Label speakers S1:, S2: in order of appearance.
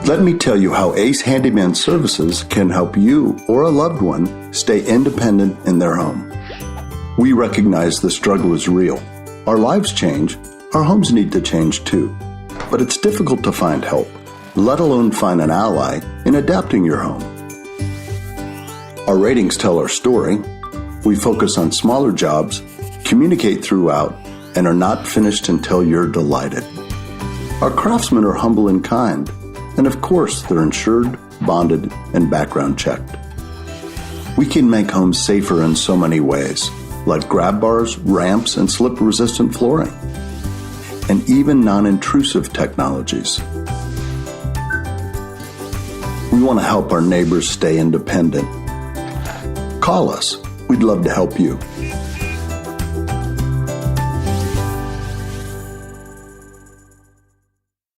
S1: Let me tell you how Ace Handyman Services can help you or a loved one stay independent in their home. We recognize the struggle is real. Our lives change, our homes need to change too. But it's difficult to find help, let alone find an ally in adapting your home. Our ratings tell our story. We focus on smaller jobs, communicate throughout, and are not finished until you're delighted. Our craftsmen are humble and kind, and of course they're insured, bonded, and background checked. We can make homes safer in so many ways, like grab bars, ramps, and slip-resistant flooring, and even non-intrusive technologies. We want to help our neighbors stay independent. Call us. We'd love to help you.